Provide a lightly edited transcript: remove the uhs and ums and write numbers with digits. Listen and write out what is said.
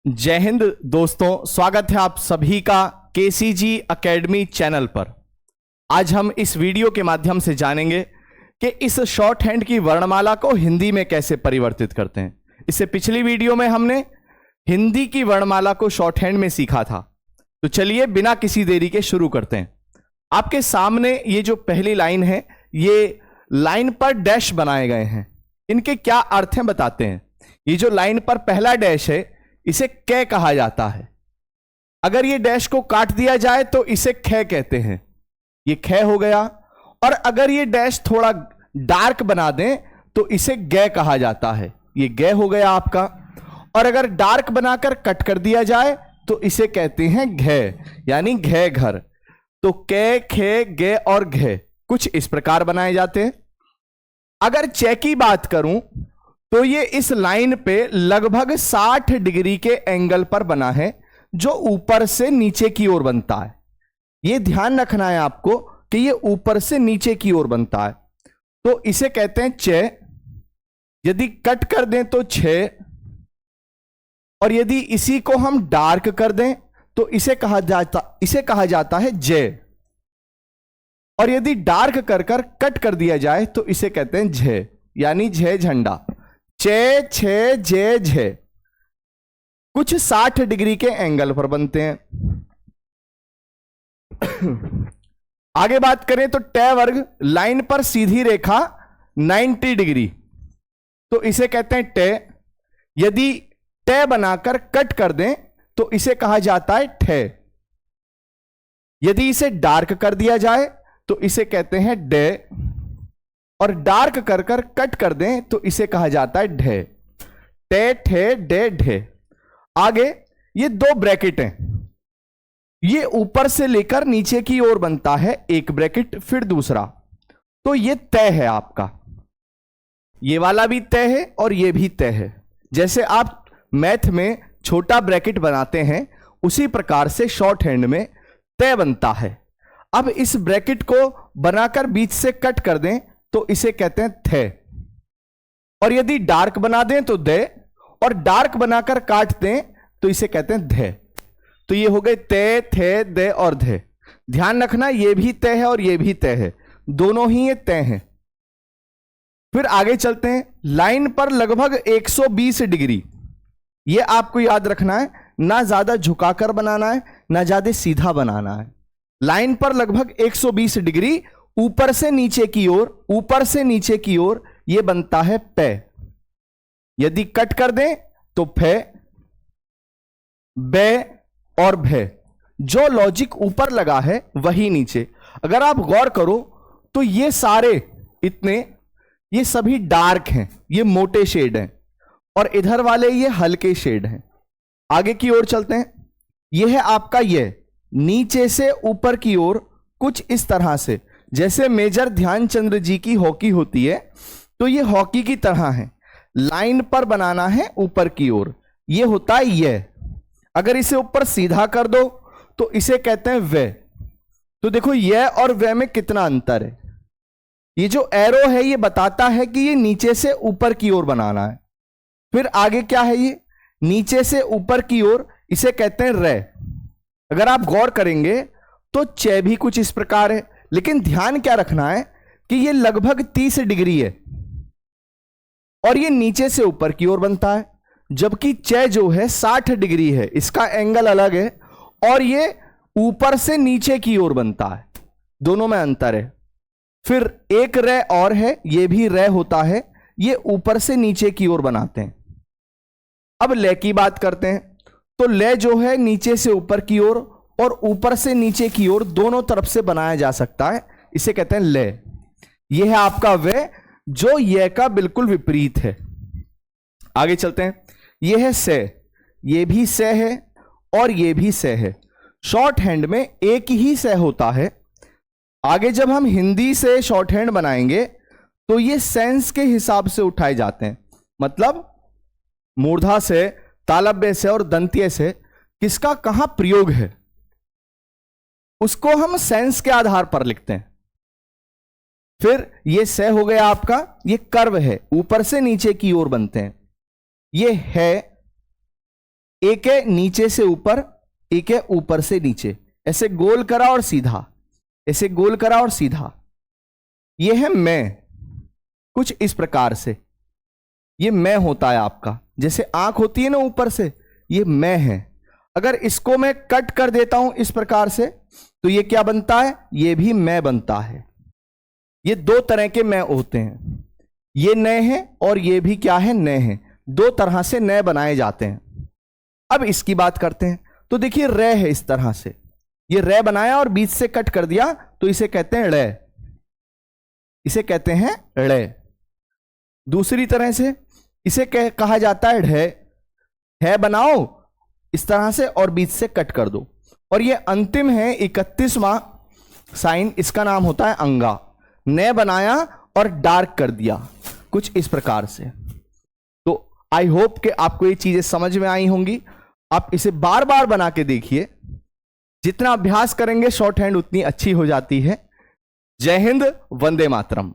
जय हिंद दोस्तों, स्वागत है आप सभी का केसीजी एकेडमी चैनल पर। आज हम इस वीडियो के माध्यम से जानेंगे कि इस शॉर्ट हैंड की वर्णमाला को हिंदी में कैसे परिवर्तित करते हैं। इससे पिछली वीडियो में हमने हिंदी की वर्णमाला को शॉर्ट हैंड में सीखा था। तो चलिए बिना किसी देरी के शुरू करते हैं। आपके सामने ये जो पहली लाइन है, ये लाइन पर डैश बनाए गए हैं। इनके क्या अर्थ हैं बताते हैं। ये जो लाइन पर पहला डैश है, इसे कै कहा जाता है। अगर ये डैश को काट दिया जाए तो इसे खे कहते हैं, ये खे हो गया। और अगर ये डैश थोड़ा डार्क बना दें तो इसे गै कहा जाता है, ये गै हो गया आपका। और अगर डार्क बनाकर कट कर दिया जाए तो इसे कहते हैं घे, यानी घे घर। तो कै, खे, गे और घे कुछ इस प्रकार बनाए जाते हैं। अगर चे की बात करूं तो ये इस लाइन पे लगभग 60 डिग्री के एंगल पर बना है, जो ऊपर से नीचे की ओर बनता है। ये ध्यान रखना है आपको कि ये ऊपर से नीचे की ओर बनता है, तो इसे कहते हैं चे। यदि कट कर दें तो छे, और यदि इसी को हम डार्क कर दें तो इसे कहा जाता है जे। और यदि डार्क कर कट कर दिया जाए तो इसे कहते हैं झे, यानी झे झंडा। चे, छे, जे, झे कुछ 60 डिग्री के एंगल पर बनते हैं। आगे बात करें तो टे वर्ग, लाइन पर सीधी रेखा 90 डिग्री, तो इसे कहते हैं टे। यदि टे बनाकर कट कर दें तो इसे कहा जाता है ठे। यदि इसे डार्क कर दिया जाए तो इसे कहते हैं डे, और डार्क कर कट कर दें तो इसे कहा जाता है ढे। टे, ठे, डे, ढे। आगे ये दो ब्रैकेट हैं, ये ऊपर से लेकर नीचे की ओर बनता है एक ब्रैकेट, फिर दूसरा। तो ये तय है आपका, ये वाला भी तय है और ये भी तय है। जैसे आप मैथ में छोटा ब्रैकेट बनाते हैं, उसी प्रकार से शॉर्ट हैंड में तय बनता है। अब इस ब्रैकेट को बनाकर बीच से कट कर दें तो इसे कहते हैं थे। और यदि डार्क बना दें तो दे, और डार्क बनाकर काट दें तो इसे कहते हैं धे। तो ये हो गए ते, थे, दे और धे। ध्यान रखना, ये भी तय है और ये भी तय है, दोनों ही ये तय हैं। फिर आगे चलते हैं। लाइन पर लगभग 120 डिग्री, ये आपको याद रखना है, ना ज्यादा झुकाकर बनाना है ना ज्यादा सीधा बनाना है। लाइन पर लगभग 120 डिग्री ऊपर से नीचे की ओर, ऊपर से नीचे की ओर, यह बनता है पे। यदि कट कर दें तो फे, बे और भे। जो लॉजिक ऊपर लगा है वही नीचे। अगर आप गौर करो तो ये सारे इतने, ये सभी डार्क हैं, ये मोटे शेड हैं, और इधर वाले ये हल्के शेड हैं। आगे की ओर चलते हैं। यह है आपका ये नीचे से ऊपर की ओर कुछ इस तरह से, जैसे मेजर ध्यानचंद जी की हॉकी होती है, तो ये हॉकी की तरह है। लाइन पर बनाना है ऊपर की ओर, ये होता है ये। अगर इसे ऊपर सीधा कर दो तो इसे कहते हैं वे। तो देखो ये और वे में कितना अंतर है। ये जो एरो है ये बताता है कि ये नीचे से ऊपर की ओर बनाना है। फिर आगे क्या है, ये नीचे से ऊपर की ओर, इसे कहते हैं रे। अगर आप गौर करेंगे तो चे भी कुछ इस प्रकार है, लेकिन ध्यान क्या रखना है कि ये लगभग 30 डिग्री है और ये नीचे से ऊपर की ओर बनता है, जबकि चे जो है 60 डिग्री है, इसका एंगल अलग है, और ये ऊपर से नीचे की ओर बनता है। दोनों में अंतर है। फिर एक रे और है, ये भी रे होता है, ये ऊपर से नीचे की ओर बनाते हैं। अब ले की बात करते हैं। तो ले जो है नीचे से ऊपर की ओर और ऊपर से नीचे की ओर दोनों तरफ से बनाया जा सकता है, इसे कहते हैं ले। यह है आपका वे, जो ये का बिल्कुल विपरीत है। आगे चलते हैं। यह है से, ये भी से है और ये भी से है। शॉर्ट हैंड में एक ही से होता है। आगे जब हम हिंदी से शॉर्ट हैंड बनाएंगे तो ये सेंस के हिसाब से उठाए जाते हैं, मतलब मूर्धा से, तालव्य से और दंत्य से किसका कहां प्रयोग है, उसको हम सेंस के आधार पर लिखते हैं। फिर ये से हो गया आपका, ये कर्व है, ऊपर से नीचे की ओर बनते हैं। ये है, एक है नीचे से ऊपर, एक है ऊपर से नीचे, ऐसे गोल करा और सीधा, ऐसे गोल करा और सीधा। यह है मैं, कुछ इस प्रकार से ये मैं होता है आपका, जैसे आंख होती है ना ऊपर से, ये मैं है। अगर इसको मैं कट कर देता हूं इस प्रकार से तो ये क्या बनता है, ये भी मैं बनता है। ये दो तरह के मैं होते हैं, ये नए हैं और ये भी क्या है, नए हैं। दो तरह से नए बनाए जाते हैं। अब इसकी बात करते हैं। तो देखिए रे है इस तरह से, ये रे बनाया और बीच से कट कर दिया तो इसे कहते हैं रे, इसे कहते हैं रे। दूसरी तरह से इसे कहा जाता है ढे, है बनाओ इस तरह से और बीच से कट कर दो। और ये अंतिम है 31वां साइन, इसका नाम होता है अंगा। ने बनाया और डार्क कर दिया, कुछ इस प्रकार से। तो आई होप कि आपको ये चीजें समझ में आई होंगी। आप इसे बार बार बना के देखिए, जितना अभ्यास करेंगे शॉर्ट हैंड उतनी अच्छी हो जाती है। जय हिंद, वंदे मातरम।